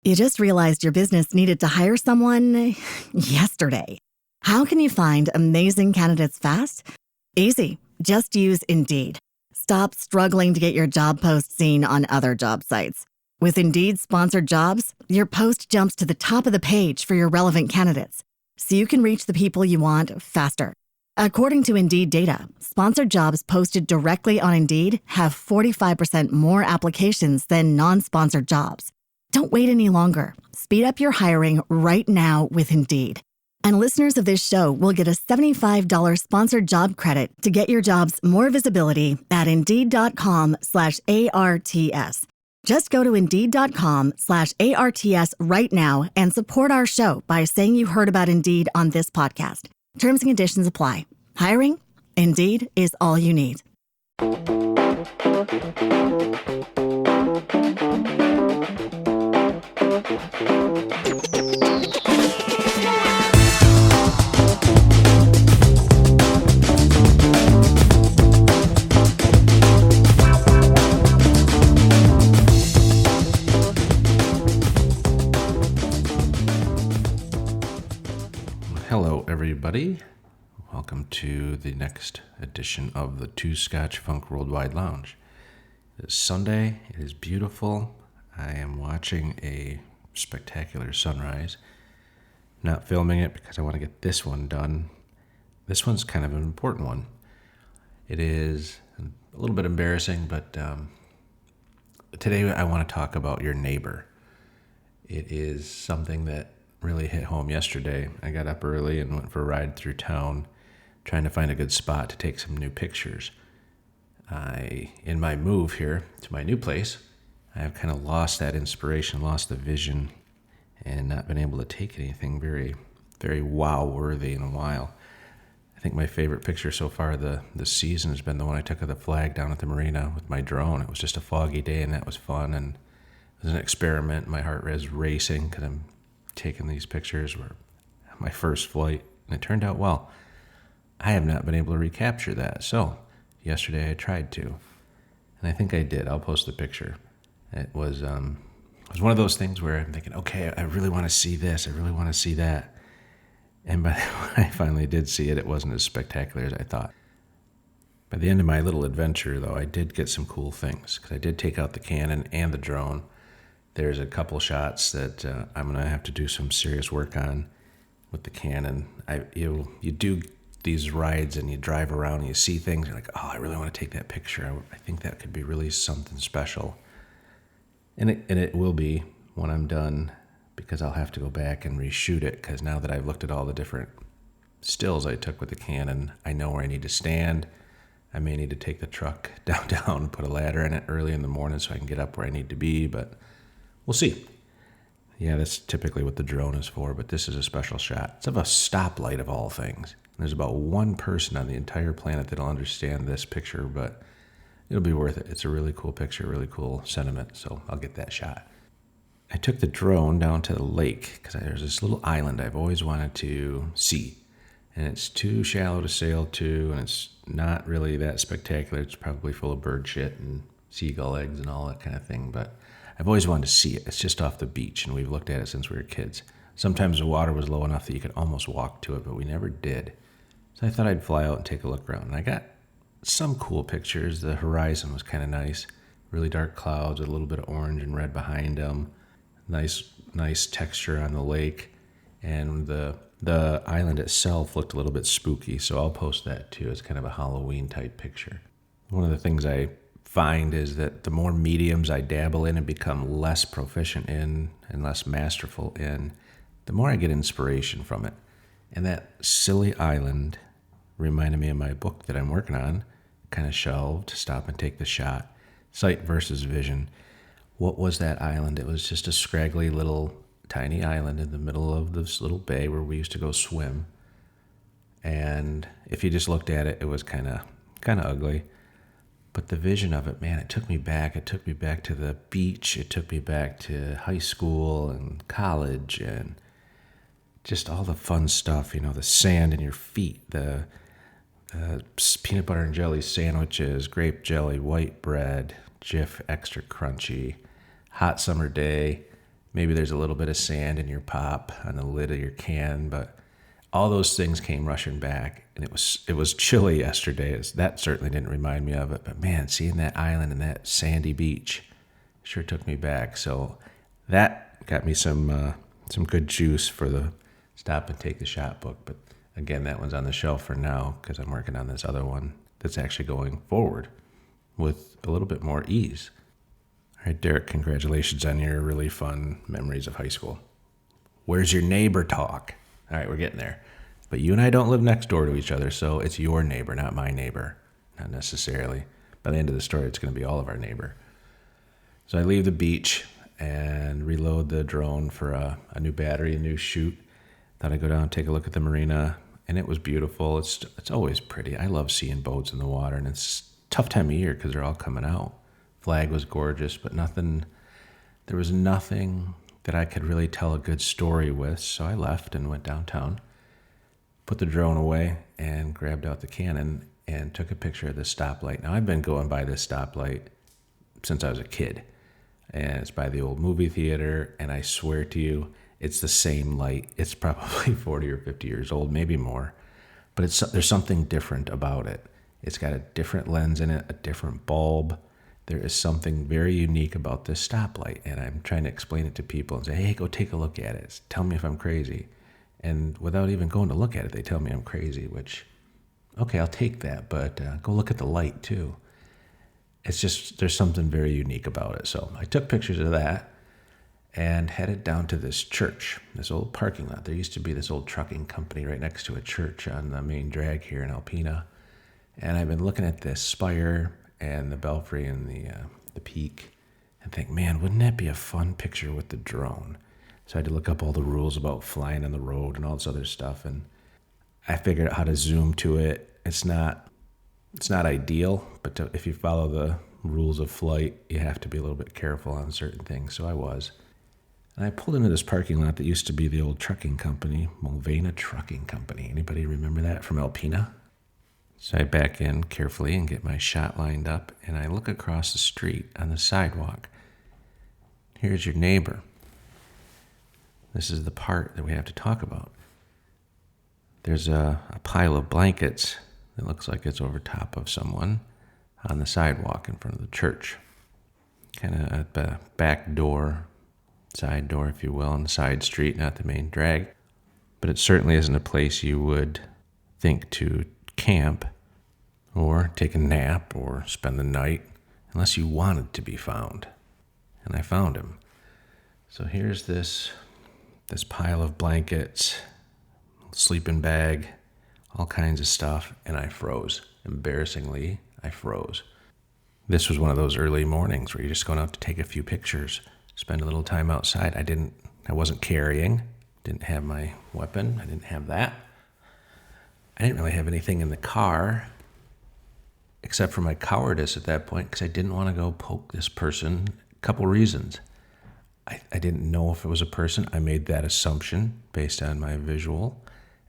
You just realized your business needed to hire someone yesterday. How can you find amazing candidates fast? Easy. Just use Indeed. Stop struggling to get your job post seen on other job sites. With Indeed sponsored jobs, your post jumps to the top of the page for your relevant candidates, so you can reach the people you want faster. According to Indeed data, sponsored jobs posted directly on Indeed have 45% more applications than non-sponsored jobs. Don't wait any longer. Speed up your hiring right now with Indeed. And listeners of this show will get a $75 sponsored job credit to get your jobs more visibility at Indeed.com/ARTS. Just go to Indeed.com/ARTS right now and support our show by saying you heard about Indeed on this podcast. Terms and conditions apply. Hiring? Indeed is all you need. Hello, everybody. Welcome to the next edition of the Two Scotch Funk Worldwide Lounge. It is Sunday. It is beautiful. I am watching a spectacular sunrise. Not filming it because I want to get this one done. This one's kind of an important one. It is a little bit embarrassing, but today I want to talk about your neighbor. It is something that really hit home yesterday. I got up early and went for a ride through town, trying to find a good spot to take some new pictures. In my move here to my new place, I have kind of lost that inspiration, lost the vision, and not been able to take anything very, very wow-worthy in a while. I think my favorite picture so far this season has been the one I took of the flag down at the marina with my drone. It was just a foggy day, and that was fun, and it was an experiment. My heart was racing because I'm taking these pictures were my first flight, and it turned out well. I have not been able to recapture that, so yesterday I tried to, and I think I did. I'll post the picture. It was one of those things where I'm thinking, okay, I really want to see this, I really want to see that, and when I finally did see it, it wasn't as spectacular as I thought. By the end of my little adventure, though, I did get some cool things, because I did take out the Canon and the drone. There's a couple shots that I'm going to have to do some serious work on with the Canon. You do these rides and you drive around and you see things. You're like, oh, I really want to take that picture. I think that could be really something special. And it will be when I'm done, because I'll have to go back and reshoot it, because now that I've looked at all the different stills I took with the Canon, I know where I need to stand. I may need to take the truck downtown and put a ladder in it early in the morning so I can get up where I need to be, but we'll see. Yeah, that's typically what the drone is for, but this is a special shot. It's of a stoplight of all things. There's about one person on the entire planet that'll understand this picture, but it'll be worth it. It's a really cool picture, really cool sentiment, so I'll get that shot. I took the drone down to the lake because there's this little island I've always wanted to see, and it's too shallow to sail to, and it's not really that spectacular. It's probably full of bird shit and seagull eggs and all that kind of thing, but I've always wanted to see it. It's just off the beach, and we've looked at it since we were kids. Sometimes the water was low enough that you could almost walk to it, but we never did. So I thought I'd fly out and take a look around. And I got some cool pictures. The horizon was kind of nice. Really dark clouds with a little bit of orange and red behind them. Nice texture on the lake. And the island itself looked a little bit spooky, so I'll post that too. It's kind of a Halloween-type picture. One of the things I find is that the more mediums I dabble in and become less proficient in and less masterful in, the more I get inspiration from it. And that silly island reminded me of my book that I'm working on, kind of shelved, stop and take the shot, sight versus vision. What was that island? It was just a scraggly little tiny island in the middle of this little bay where we used to go swim. And if you just looked at it, it was kind of ugly. But the vision of it, man, it took me back. It took me back to the beach. It took me back to high school and college and just all the fun stuff, the sand in your feet, the peanut butter and jelly sandwiches, grape jelly, white bread, Jif extra crunchy, hot summer day, Maybe there's a little bit of sand in your pop on the lid of your can, but all those things came rushing back. And it was chilly yesterday. That certainly didn't remind me of it. But man, seeing that island and that sandy beach sure took me back. So that got me some good juice for the Stop and Take the Shot book. But again, that one's on the shelf for now because I'm working on this other one that's actually going forward with a little bit more ease. All right, Derek, congratulations on your really fun memories of high school. Where's your neighbor talk? All right, we're getting there. But you and I don't live next door to each other, so it's your neighbor, not my neighbor. Not necessarily. By the end of the story, it's going to be all of our neighbor. So I leave the beach and reload the drone for a new battery, a new shoot. Thought I'd go down and take a look at the marina, and it was beautiful. It's always pretty. I love seeing boats in the water, and it's a tough time of year because they're all coming out. Flag was gorgeous, but there was nothing that I could really tell a good story with, so I left and went downtown, put the drone away, and grabbed out the Canon and took a picture of this stoplight. Now, I've been going by this stoplight since I was a kid, and it's by the old movie theater, and I swear to you, it's the same light. It's probably 40 or 50 years old, maybe more, but there's something different about it. It's got a different lens in it, a different bulb. There is something very unique about this stoplight, and I'm trying to explain it to people and say, hey, go take a look at it. Tell me if I'm crazy. And without even going to look at it, they tell me I'm crazy, which, okay, I'll take that, but go look at the light too. It's just, there's something very unique about it. So I took pictures of that and headed down to this church, this old parking lot. There used to be this old trucking company right next to a church on the main drag here in Alpena. And I've been looking at this spire and the belfry and the peak and think, man, wouldn't that be a fun picture with the drone? So I had to look up all the rules about flying on the road and all this other stuff. And I figured out how to zoom to it. It's not ideal, but if you follow the rules of flight, you have to be a little bit careful on certain things. So I was. And I pulled into this parking lot that used to be the old trucking company, Mulvana Trucking Company. Anybody remember that from Alpena? So I back in carefully and get my shot lined up, and I look across the street on the sidewalk. Here's your neighbor. This is the part that we have to talk about. There's a pile of blankets that looks like it's over top of someone on the sidewalk in front of the church. Kind of at the back door, side door, if you will, on the side street, not the main drag. But it certainly isn't a place you would think to camp or take a nap or spend the night unless you wanted to be found. And I found him. So here's this pile of blankets, sleeping bag, all kinds of stuff, and I froze. Embarrassingly, I froze. This was one of those early mornings where you're just going out to take a few pictures, spend a little time outside. I wasn't carrying, didn't have my weapon, I didn't have that. I didn't really have anything in the car except for my cowardice at that point because I didn't want to go poke this person. A couple reasons. I didn't know if it was a person. I made that assumption based on my visual.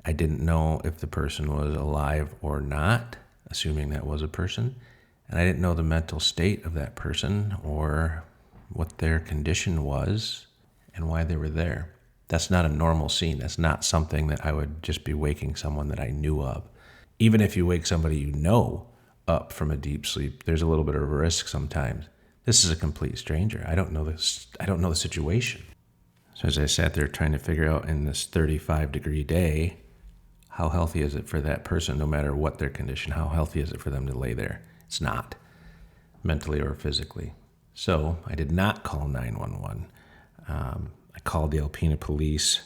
I didn't know if the person was alive or not, assuming that was a person. And I didn't know the mental state of that person or what their condition was and why they were there. That's not a normal scene. That's not something that I would just be waking someone that I knew of. Even if you wake somebody you know up from a deep sleep, there's a little bit of a risk sometimes. This is a complete stranger. I don't know the situation. So as I sat there trying to figure out in this 35-degree day, how healthy is it for that person, no matter what their condition, how healthy is it for them to lay there? It's not, mentally or physically. So I did not call 911. I called the Alpena Police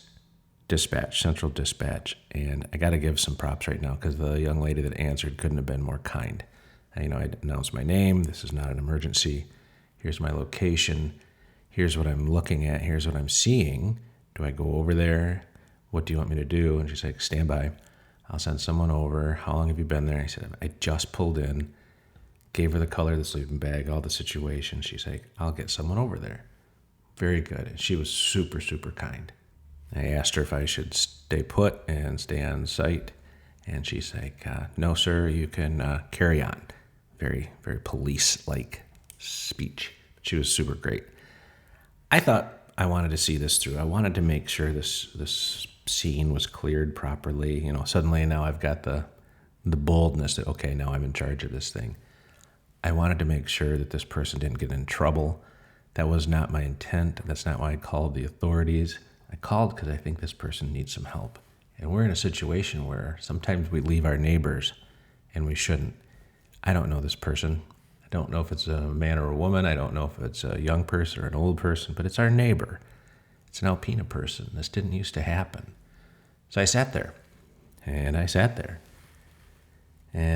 Dispatch, Central Dispatch, and I got to give some props right now because the young lady that answered couldn't have been more kind. I announced my name. This is not an emergency. Here's my location. Here's what I'm looking at. Here's what I'm seeing. Do I go over there? What do you want me to do? And she's like, stand by. I'll send someone over. How long have you been there? I said, I just pulled in. Gave her the color of the sleeping bag, all the situation. She's like, I'll get someone over there. Very good. And she was super, super kind. I asked her if I should stay put and stay on site. And she's like, no, sir, you can carry on. Very, very police-like speech. She was super great. I thought I wanted to see this through. I wanted to make sure this scene was cleared properly. Suddenly now I've got the boldness that, okay, now I'm in charge of this thing. I wanted to make sure that this person didn't get in trouble. That was not my intent. That's not why I called the authorities. I called because I think this person needs some help. And we're in a situation where sometimes we leave our neighbors and we shouldn't. I don't know this person. I don't know if it's a man or a woman. I don't know if it's a young person or an old person, but it's our neighbor. It's an Alpena person. This didn't used to happen. So I sat there, and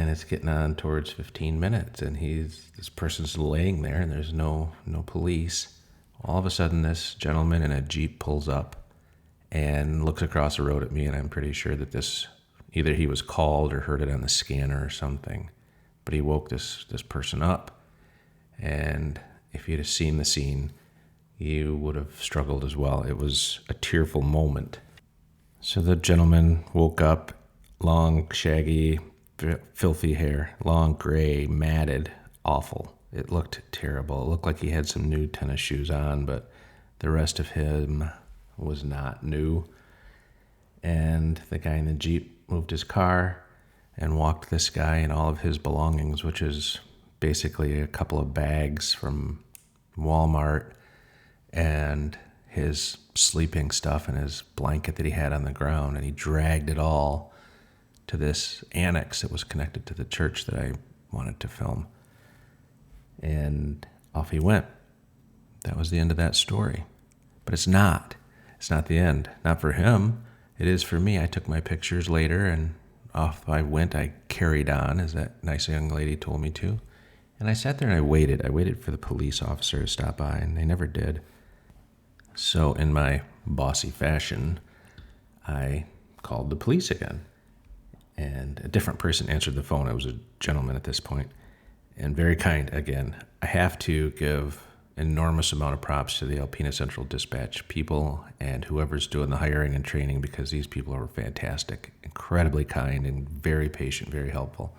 it's getting on towards 15 minutes, and this person's laying there, and there's no police. All of a sudden, this gentleman in a Jeep pulls up and looks across the road at me, and I'm pretty sure that either he was called or heard it on the scanner or something, but he woke this person up. And if you'd have seen the scene, you would have struggled as well. It was a tearful moment. So the gentleman woke up, long, shaggy, filthy hair, long, gray, matted, awful. It looked terrible. It looked like he had some new tennis shoes on, but the rest of him was not new. And the guy in the Jeep moved his car and walked this guy and all of his belongings, which is basically a couple of bags from Walmart and his sleeping stuff and his blanket that he had on the ground, and he dragged it all to this annex that was connected to the church that I wanted to film. And off he went. That was the end of that story. But it's not. It's not the end. Not for him. It is for me. I took my pictures later, and off I went. I carried on, as that nice young lady told me to. And I sat there and I waited. I waited for the police officer to stop by, and they never did. So in my bossy fashion, I called the police again. And a different person answered the phone. It was a gentleman at this point, and very kind again. I have to give enormous amount of props to the Alpena Central Dispatch people and whoever's doing the hiring and training, because these people are fantastic, incredibly kind and very patient, very helpful.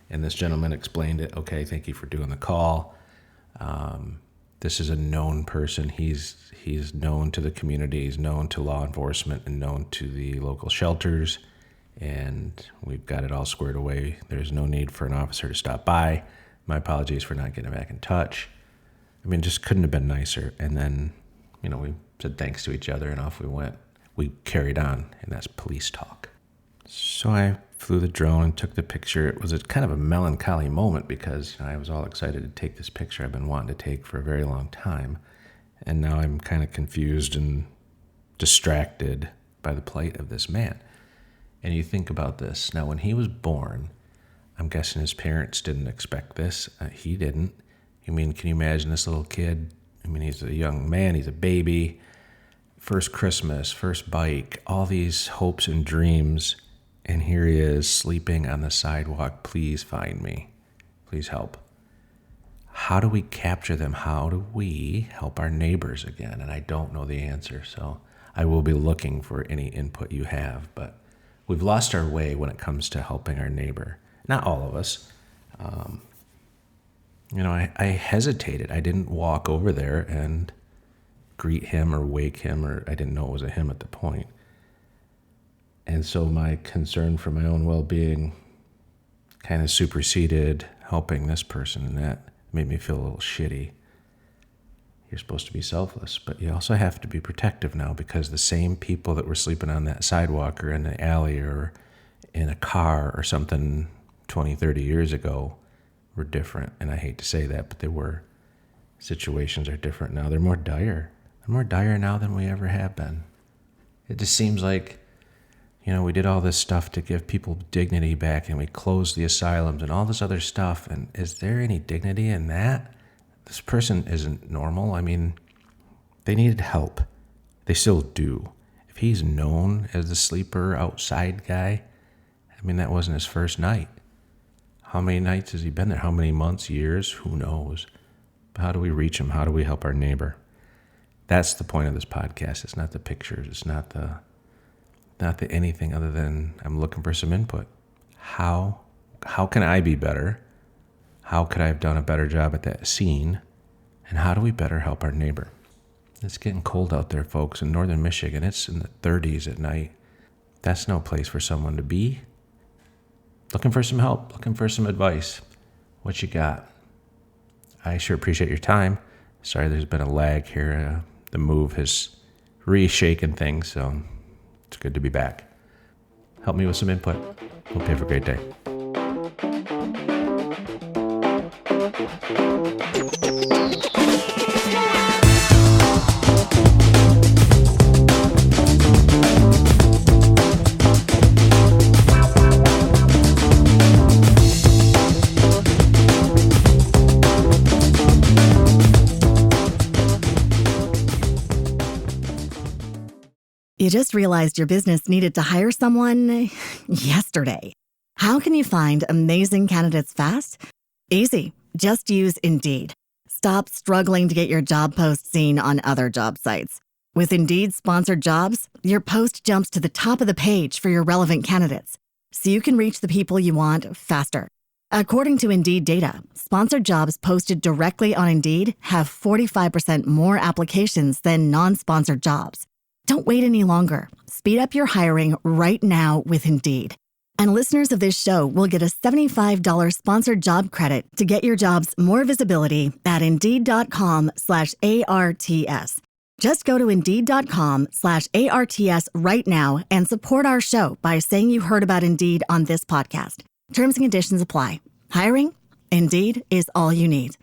And this gentleman explained it. Okay, thank you for doing the call. This is a known person. He's known to the community. He's known to law enforcement and known to the local shelters. And we've got it all squared away. There's no need for an officer to stop by. My apologies for not getting back in touch. I mean, just couldn't have been nicer. And then, we said thanks to each other and off we went. We carried on, and that's police talk. So I flew the drone and took the picture. It was kind of a melancholy moment because I was all excited to take this picture I've been wanting to take for a very long time. And now I'm kind of confused and distracted by the plight of this man. And you think about this. Now, when he was born, I'm guessing his parents didn't expect this. He didn't. I mean, can you imagine this little kid? I mean, he's a young man. He's a baby. First Christmas, first bike, all these hopes and dreams. And here he is sleeping on the sidewalk. Please find me. Please help. How do we capture them? How do we help our neighbors again? And I don't know the answer, so I will be looking for any input you have. But we've lost our way when it comes to helping our neighbor. Not all of us. I hesitated. I didn't walk over there and greet him or wake him, or I didn't know it was a him at the point. And so my concern for my own well-being kind of superseded helping this person, and that made me feel a little shitty. You're supposed to be selfless, but you also have to be protective now, because the same people that were sleeping on that sidewalk or in the alley or in a car or something 20, 30 years ago were different. And I hate to say that, but they were. Situations are different now. They're more dire. They're more dire now than we ever have been. It just seems like, we did all this stuff to give people dignity back, and we closed the asylums and all this other stuff. And is there any dignity in that? This person isn't normal. I mean, they needed help. They still do. If he's known as the sleeper outside guy, I mean, that wasn't his first night. How many nights has he been there? How many months, years? Who knows? But how do we reach him? How do we help our neighbor? That's the point of this podcast. It's not the pictures. It's not the anything other than I'm looking for some input. How can I be better? How could I have done a better job at that scene? And how do we better help our neighbor? It's getting cold out there, folks. In northern Michigan, it's in the 30s at night. That's no place for someone to be. Looking for some help, looking for some advice. What you got? I sure appreciate your time. Sorry there's been a lag here. The move has reshaken things, so it's good to be back. Help me with some input. Hope you have a great day. You just realized your business needed to hire someone yesterday. How can you find amazing candidates fast? Easy. Just use Indeed. Stop struggling to get your job post seen on other job sites. With Indeed sponsored jobs, your post jumps to the top of the page for your relevant candidates, so you can reach the people you want faster. According to Indeed data, sponsored jobs posted directly on Indeed have 45% more applications than non-sponsored jobs. Don't wait any longer. Speed up your hiring right now with Indeed. And listeners of this show will get a $75 sponsored job credit to get your jobs more visibility at Indeed.com/ARTS. Just go to Indeed.com/ARTS right now and support our show by saying you heard about Indeed on this podcast. Terms and conditions apply. Hiring? Indeed is all you need.